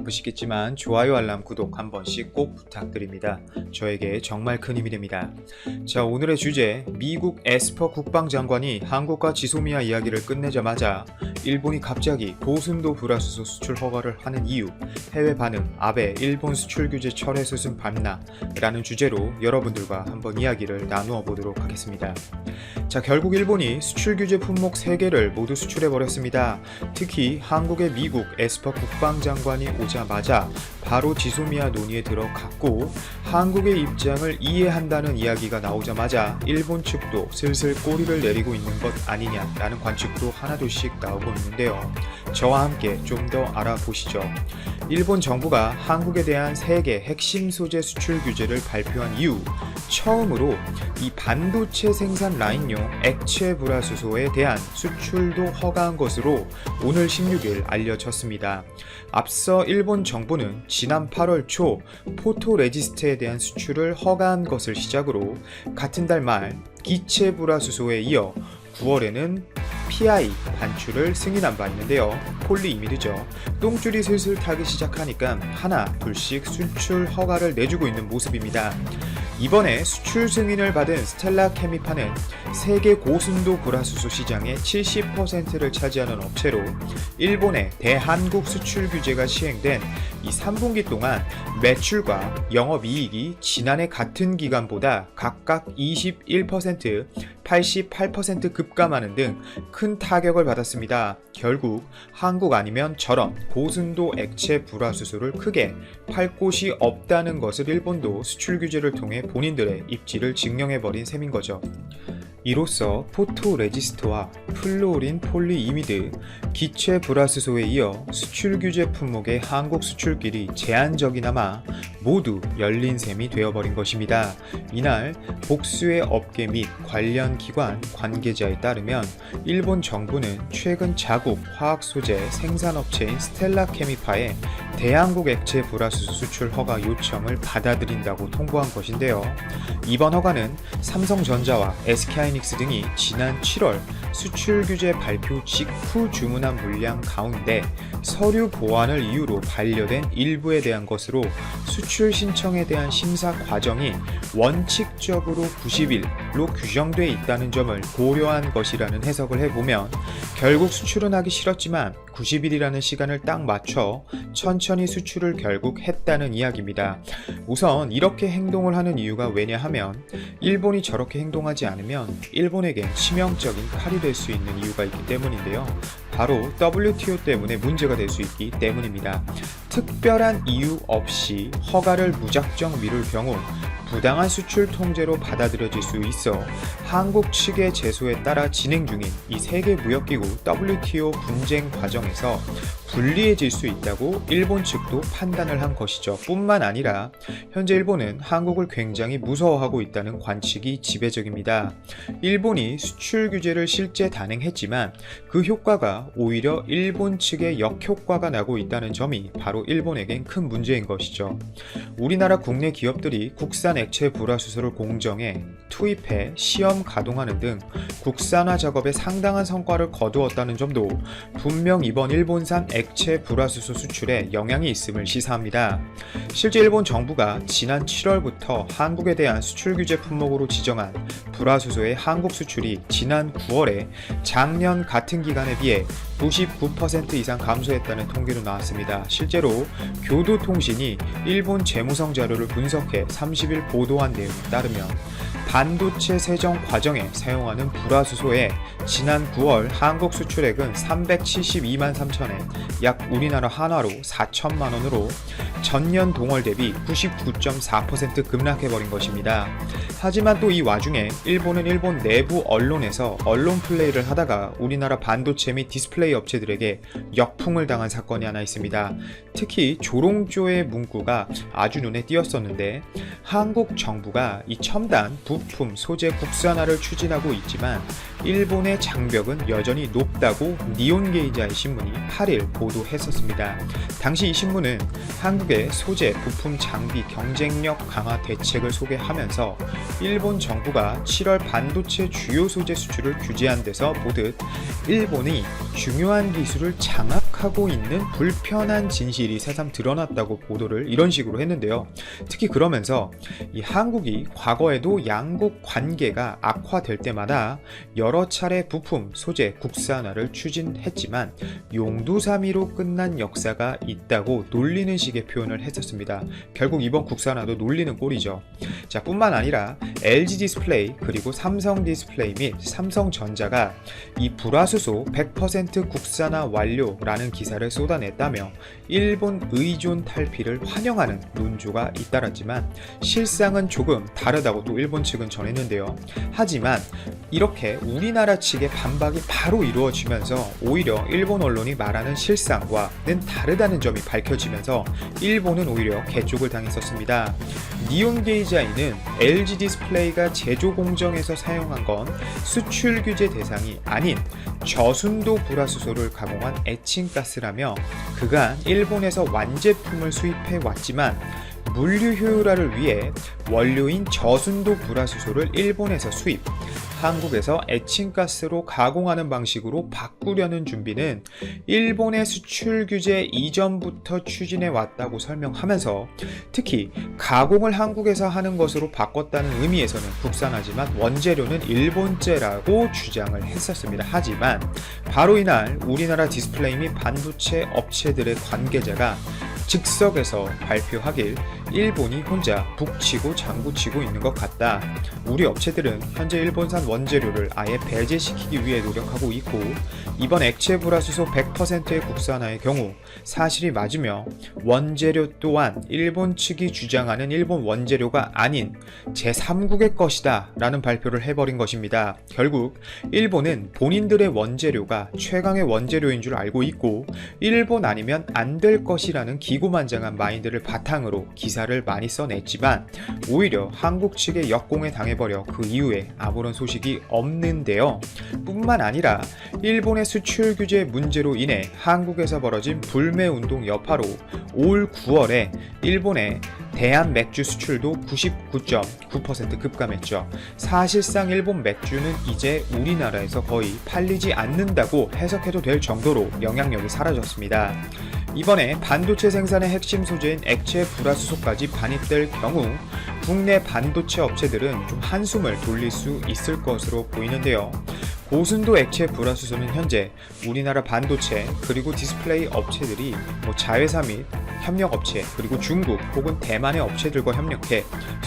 바쁘시겠지만 좋아요, 알람, 구독 한 번씩 꼭 부탁드립니다. 저에게 정말 큰 힘이 됩니다. 자, 오늘의 주제, 미국 에스퍼 국방장관이 한국과 지소미아 이야기를 끝내자마자 일본이 갑자기 고순도 불화수소 수출 허가를 하는 이유, 해외 반응, 아베 일본 수출 규제 철회 수순 반나 라는 주제로 여러분들과 한번 이야기를 나누어 보도록 하겠습니다. 자, 결국 일본이 수출 규제 품목 3개를 모두 수출해버렸습니다. 특히 한국의 미국 에스퍼 국방장관이 오자마자 바로 지소미아 논의에 들어갔고, 한국의 입장을 이해한다는 이야기가 나오자마자 일본 측도 슬슬 꼬리를 내리고 있는 것 아니냐라는 관측도 하나둘씩 나오고 있는데요. 저와 함께 좀 더 알아보시죠. 일본 정부가 한국에 대한 3개 핵심 소재 수출 규제를 발표한 이후 처음으로 이 반도체 생산 라인용 액체 불화수소에 대한 수출도 허가한 것으로 오늘 16일 알려졌습니다. 앞서 일본 정부는 지난 8월 초 포토레지스트에 대한 수출을 허가한 것을 시작으로 같은 달 말 기체 불화수소에 이어 9월에는 PI 반출을 승인한 바 있는데요. 폴리이미드죠. 똥줄이 슬슬 타기 시작하니까 하나 둘씩 수출 허가를 내주고 있는 모습입니다. 이번에 수출 승인을 받은 스텔라 케미파는 세계 고순도 불화수소 시장의 70%를 차지하는 업체로 일본의 대한국 수출 규제가 시행된 이 3분기 동안 매출과 영업이익이 지난해 같은 기간보다 각각 21%, 88% 급감하는 등 큰 타격을 받았습니다. 결국 한국 아니면 저런 고순도 액체 불화수소를 크게 팔 곳이 없다는 것을 일본도 수출 규제를 통해 본인들의 입지를 증명해버린 셈인 거죠. 이로써 포토레지스트와 플루오린 폴리이미드, 기체 불화수소에 이어 수출 규제 품목의 한국 수출길이 제한적이나마 모두 열린 셈이 되어버린 것입니다. 이날 복수의 업계 및 관련 기관 관계자에 따르면 일본 정부는 최근 자국 화학소재 생산업체인 스텔라 케미파의 대한국 액체 불화수소 수출 허가 요청을 받아들인다고 통보한 것인데요. 이번 허가는 삼성전자와 SK하이닉스 등이 지난 7월 수출 규제 발표 직후 주문한 물량 가운데 서류 보완을 이유로 반려된 일부에 대한 것으로 수출 신청에 대한 심사 과정이 원칙적으로 90일로 규정돼 있다는 점을 고려한 것이라는 해석을 해보면 결국 수출은 하기 싫었지만 90일이라는 시간을 딱 맞춰 천천히 수출을 결국 했다는 이야기입니다. 우선 이렇게 행동을 하는 이유가 왜냐하면 일본이 저렇게 행동하지 않으면 일본에겐 치명적인 칼이 될 수 있는 이유가 있기 때문인데요. 바로 WTO 때문에 문제가 될 수 있기 때문입니다. 특별한 이유 없이 허가를 무작정 미룰 경우 부당한 수출 통제로 받아들여질 수 있어 한국 측의 제소에 따라 진행 중인 이 세계 무역기구 WTO 분쟁 과정에서 불리해질 수 있다고 일본 측도 판단을 한 것이죠. 뿐만 아니라 현재 일본은 한국을 굉장히 무서워하고 있다는 관측이 지배적입니다. 일본이 수출 규제를 실제 단행했지만 그 효과가 오히려 일본 측에 역효과가 나고 있다는 점이 바로 일본에겐 큰 문제인 것이죠. 우리나라 국내 기업들이 국산 액체 불화수소를 공정에 투입해 시험 가동하는 등 국산화 작업에 상당한 성과를 거두었다는 점도 분명 이번 일본산 액체 불화수소 수출에 영향이 있음을 시사합니다. 실제 일본 정부가 지난 7월부터 한국에 대한 수출 규제 품목으로 지정한 불화수소의 한국 수출이 지난 9월에 작년 같은 기간에 비해 99% 이상 감소했다는 통계로 나왔습니다. 실제로 교도통신이 일본 재무성 자료를 분석해 30일 보도한 내용에 따르면 반도체 세정 과정에 사용하는 불화수소의 지난 9월 한국 수출액은 372만 3천엔, 약 우리나라 한화로 4천만 원으로 전년 동월 대비 99.4% 급락해버린 것입니다. 하지만 또 이 와중에 일본은 일본 내부 언론에서 언론 플레이를 하다가 우리나라 반도체 및 디스플레이 업체들에게 역풍을 당한 사건이 하나 있습니다. 특히 조롱조의 문구가 아주 눈에 띄었었는데, 한국 정부가 이 첨단 부품 소재 국산화를 추진하고 있지만 일본의 장벽은 여전히 높다고 니온게이자의 신문이 8일 보도했었습니다. 당시 이 신문은 한국의 소재, 부품, 장비 경쟁력 강화 대책을 소개하면서 일본 정부가 7월 반도체 주요 소재 수출을 규제한 데서 보듯 일본이 중요한 기술을 장악하고 있는 불편한 진실이 새삼 드러났다고 보도를 이런 식으로 했는데요. 특히 그러면서 이 한국이 과거에도 양국 관계가 악화될 때마다 여러 차례 부품, 소재 국산화를 추진했지만 용두사미로 끝난 역사가 있다고 놀리는 식의 표현을 했었습니다. 결국 이번 국산화도 놀리는 꼴이죠. 자, 뿐만 아니라 LG 디스플레이 그리고 삼성 디스플레이 및 삼성전자가 이 불화수소 100% 국산화 완료라는 기사를 쏟아냈다며 일본 의존 탈피를 환영하는 논조가 잇따랐지만 실상은 조금 다르다고 또 일본 측은 전했는데요. 하지만 이렇게 우리나라 측의 반박이 바로 이루어지면서 오히려 일본 언론이 말하는 실상과는 다르다는 점이 밝혀지면서 일본은 오히려 개쪽을 당했었습니다. 니온 게이자이는 LG 디스플레이가 제조 공정에서 사용한 건 수출 규제 대상이 아닌 저순도 불화수소를 가공한 에칭가스라며 그간 일본에서 완제품을 수입해 왔지만 물류 효율화를 위해 원료인 저순도 불화수소를 일본에서 수입, 한국에서 에칭가스로 가공하는 방식으로 바꾸려는 준비는 일본의 수출 규제 이전부터 추진해 왔다고 설명하면서 특히 가공을 한국에서 하는 것으로 바꿨다는 의미에서는 국산하지만 원재료는 일본제라고 주장을 했었습니다. 하지만 바로 이날 우리나라 디스플레이 및 반도체 업체들의 관계자가 즉석에서 발표하길 일본이 혼자 북치고 장구치고 있는 것 같다. 우리 업체들은 현재 일본산 원재료를 아예 배제시키기 위해 노력하고 있고 이번 액체 불화수소 100%의 국산화의 경우 사실이 맞으며 원재료 또한 일본 측이 주장하는 일본 원재료가 아닌 제3국의 것이다 라는 발표를 해버린 것입니다. 결국 일본은 본인들의 원재료가 최강의 원재료인 줄 알고 있고 일본 아니면 안 될 것이라는 기고만장한 마인드를 바탕으로 기사를 많이 써냈지만 오히려 한국 측의 역공에 당해버려 그 이후에 아무런 소식이 없는데요. 뿐만 아니라 일본의 수출 규제 문제로 인해 한국에서 벌어진 불매운동 여파로 올 9월에 일본의 대한 맥주 수출도 99.9% 급감했죠. 사실상 일본 맥주는 이제 우리나라에서 거의 팔리지 않는다고 해석해도 될 정도로 영향력이 사라졌습니다. 이번에 반도체 생산의 핵심 소재인 액체 불화수소까지 반입될 경우 국내 반도체 업체들은 좀 한숨을 돌릴 수 있을 것으로 보이는데요. 고순도 액체 불화수소는 현재 우리나라 반도체 그리고 디스플레이 업체들이 자회사 및 협력업체 그리고 중국 혹은 대만의 업체들과 협력해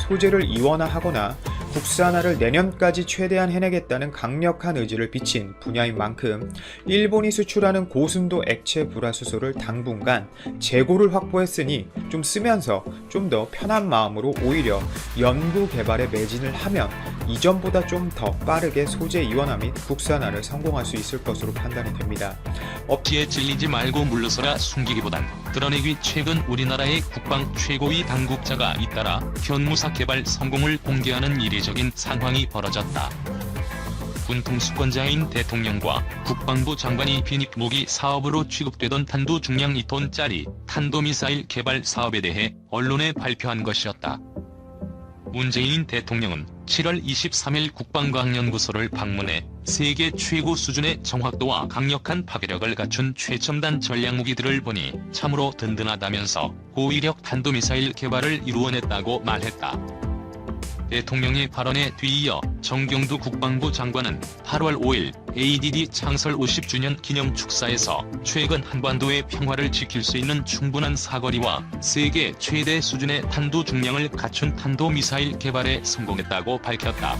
소재를 이원화하거나 국산화를 내년까지 최대한 해내겠다는 강력한 의지를 비친 분야인 만큼 일본이 수출하는 고순도 액체 불화수소를 당분간 재고를 확보했으니 좀 쓰면서 좀 더 편한 마음으로 오히려 연구 개발에 매진을 하면 이전보다 좀 더 빠르게 소재 이원화 및 국산화를 성공할 수 있을 것으로 판단이 됩니다. 업체에 찔리지 말고 물러서라 숨기기보단 드러내기. 최근 우리나라의 국방 최고위 당국자가 잇따라 현무사 개발 성공을 공개하는 이례적인 상황이 벌어졌다. 군통수권자인 대통령과 국방부 장관이 비닉 무기 사업으로 취급되던 탄도 중량 2톤짜리 탄도미사일 개발 사업에 대해 언론에 발표한 것이었다. 문재인 대통령은 7월 23일 국방과학연구소를 방문해 세계 최고 수준의 정확도와 강력한 파괴력을 갖춘 최첨단 전략무기들을 보니 참으로 든든하다면서 고위력 탄도미사일 개발을 이루어냈다고 말했다. 대통령의 발언에 뒤이어 정경두 국방부 장관은 8월 5일 ADD 창설 50주년 기념 축사에서 최근 한반도의 평화를 지킬 수 있는 충분한 사거리와 세계 최대 수준의 탄도 중량을 갖춘 탄도미사일 개발에 성공했다고 밝혔다.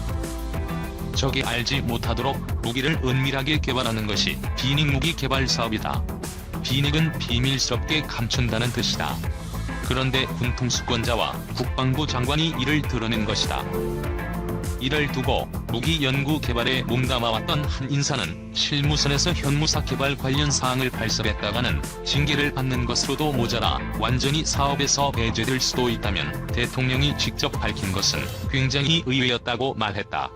적이 알지 못하도록 무기를 은밀하게 개발하는 것이 비닉 무기 개발 사업이다. 비닉은 비밀스럽게 감춘다는 뜻이다. 그런데 군통수권자와 국방부 장관이 이를 드러낸 것이다. 이를 두고 무기 연구 개발에 몸담아왔던 한 인사는 실무선에서 현무사 개발 관련 사항을 발설했다가는 징계를 받는 것으로도 모자라 완전히 사업에서 배제될 수도 있다면 대통령이 직접 밝힌 것은 굉장히 의외였다고 말했다.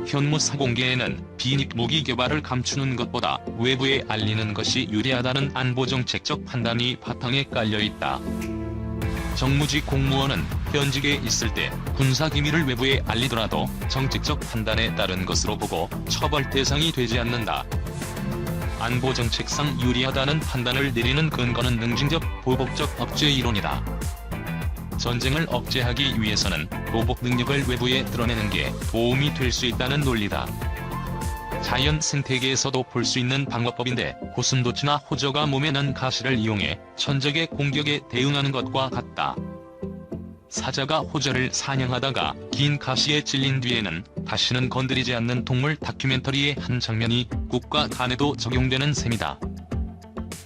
현무사 공개에는 비닉 무기 개발을 감추는 것보다 외부에 알리는 것이 유리하다는 안보정책적 판단이 바탕에 깔려있다. 정무직 공무원은 현직에 있을 때 군사기밀을 외부에 알리더라도 정책적 판단에 따른 것으로 보고 처벌 대상이 되지 않는다. 안보 정책상 유리하다는 판단을 내리는 근거는 능징적 보복적 억제 이론이다. 전쟁을 억제하기 위해서는 보복 능력을 외부에 드러내는 게 도움이 될 수 있다는 논리다. 자연 생태계에서도 볼 수 있는 방어법인데 고슴도치나 호저가 몸에 난 가시를 이용해 천적의 공격에 대응하는 것과 같다. 사자가 호저를 사냥하다가 긴 가시에 찔린 뒤에는 다시는 건드리지 않는 동물 다큐멘터리의 한 장면이 국가 간에도 적용되는 셈이다.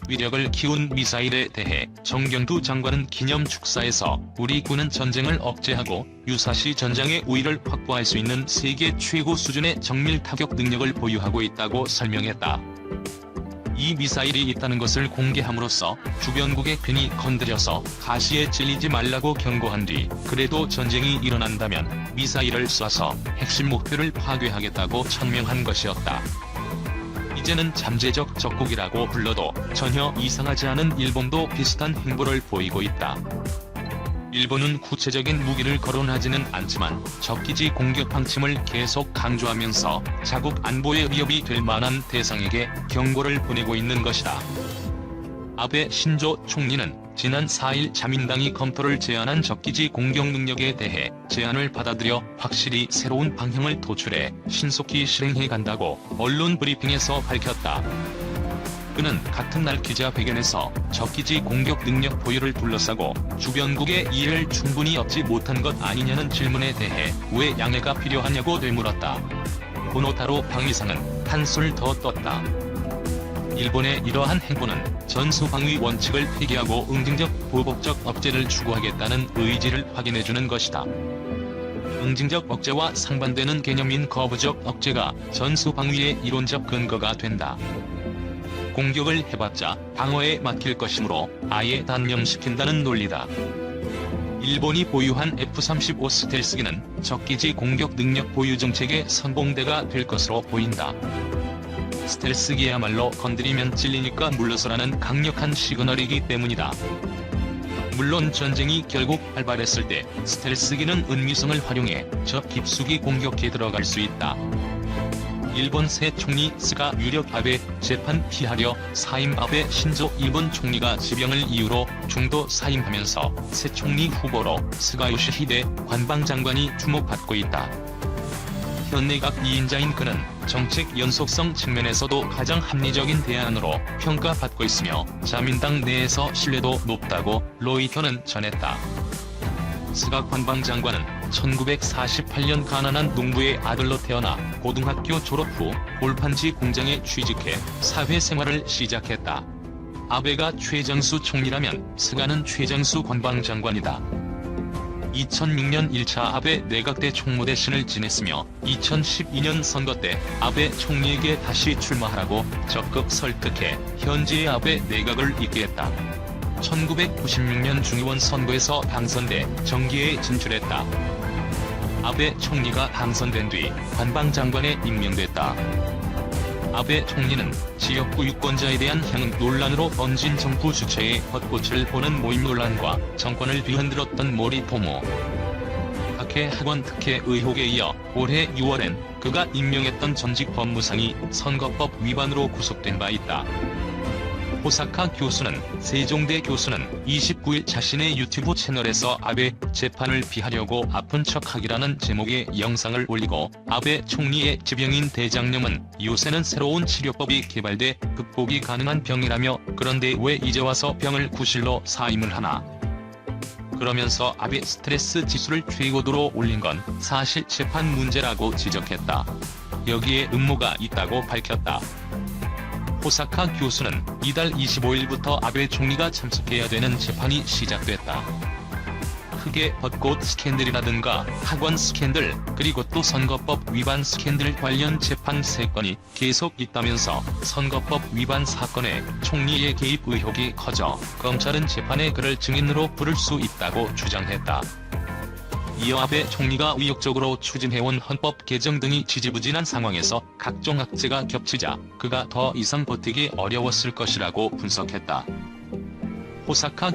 위력을 키운 미사일에 대해 정경두 장관은 기념 축사에서 우리 군은 전쟁을 억제하고 유사시 전장의 우위를 확보할 수 있는 세계 최고 수준의 정밀 타격 능력을 보유하고 있다고 설명했다. 이 미사일이 있다는 것을 공개함으로써 주변국에 괜히 건드려서 가시에 찔리지 말라고 경고한 뒤 그래도 전쟁이 일어난다면 미사일을 쏴서 핵심 목표를 파괴하겠다고 천명한 것이었다. 이제는 잠재적 적국이라고 불러도 전혀 이상하지 않은 일본도 비슷한 행보를 보이고 있다. 일본은 구체적인 무기를 거론하지는 않지만 적기지 공격 방침을 계속 강조하면서 자국 안보에 위협이 될 만한 대상에게 경고를 보내고 있는 것이다. 아베 신조 총리는 지난 4일 자민당이 검토를 제안한 적기지 공격 능력에 대해 제안을 받아들여 확실히 새로운 방향을 도출해 신속히 실행해 간다고 언론 브리핑에서 밝혔다. 그는 같은 날 기자회견에서 적기지 공격 능력 보유를 둘러싸고 주변국의 이해를 충분히 얻지 못한 것 아니냐는 질문에 대해 왜 양해가 필요하냐고 되물었다. 고노타로 방위상은 한술 더 떴다. 일본의 이러한 행보는 전수방위 원칙을 폐기하고 응징적 보복적 억제를 추구하겠다는 의지를 확인해주는 것이다. 응징적 억제와 상반되는 개념인 거부적 억제가 전수방위의 이론적 근거가 된다. 공격을 해봤자 방어에 막힐 것이므로 아예 단념시킨다는 논리다. 일본이 보유한 F-35 스텔스기는 적기지 공격 능력 보유 정책의 선봉대가 될 것으로 보인다. 스텔스기야말로 건드리면 찔리니까 물러서라는 강력한 시그널이기 때문이다. 물론 전쟁이 결국 발발했을 때 스텔스기는 은미성을 활용해 적 깊숙이 공격해 들어갈 수 있다. 일본 새 총리 스가 유력 아베 재판 피하려 사임 아베 신조 일본 총리가 지병을 이유로 중도 사임하면서 새 총리 후보로 스가 요시히데 관방장관이 주목받고 있다. 현 내각 2인자인 그는 정책 연속성 측면에서도 가장 합리적인 대안으로 평가받고 있으며 자민당 내에서 신뢰도 높다고 로이터는 전했다. 스가 관방장관은 1948년 가난한 농부의 아들로 태어나 고등학교 졸업 후 골판지 공장에 취직해 사회생활을 시작했다. 아베가 최장수 총리라면 스가는 최장수 관방장관이다. 2006년 1차 아베 내각 때 총무대신을 지냈으며 2012년 선거 때 아베 총리에게 다시 출마하라고 적극 설득해 현재의 아베 내각을 이끌었다. 1996년 중의원 선거에서 당선돼 정계에 진출했다. 아베 총리가 당선된 뒤 관방장관에 임명됐다. 아베 총리는 지역구 유권자에 대한 향응 논란으로 번진 정부 주최의 벚꽃을 보는 모임 논란과 정권을 뒤흔들었던 모리포모 학회 학원 특혜 의혹에 이어 올해 6월엔 그가 임명했던 전직 법무상이 선거법 위반으로 구속된 바 있다. 호사카 교수는 세종대 교수는 29일 자신의 유튜브 채널에서 아베 재판을 피하려고 아픈 척하기라는 제목의 영상을 올리고 아베 총리의 지병인 대장염은 요새는 새로운 치료법이 개발돼 극복이 가능한 병이라며 그런데 왜 이제 와서 병을 구실로 사임을 하나. 그러면서 아베 스트레스 지수를 최고도로 올린 건 사실 재판 문제라고 지적했다. 여기에 음모가 있다고 밝혔다. 호사카 교수는 이달 25일부터 아베 총리가 참석해야 되는 재판이 시작됐다. 크게 벚꽃 스캔들이라든가 학원 스캔들 그리고 또 선거법 위반 스캔들 관련 재판 3건이 계속 있다면서 선거법 위반 사건에 총리의 개입 의혹이 커져 검찰은 재판에 그를 증인으로 부를 수 있다고 주장했다. 이어 아베 총리가 의욕적으로 추진해온 헌법 개정 등이 지지부진한 상황에서 각종 악재가 겹치자 그가 더 이상 버티기 어려웠을 것이라고 분석했다. 호사카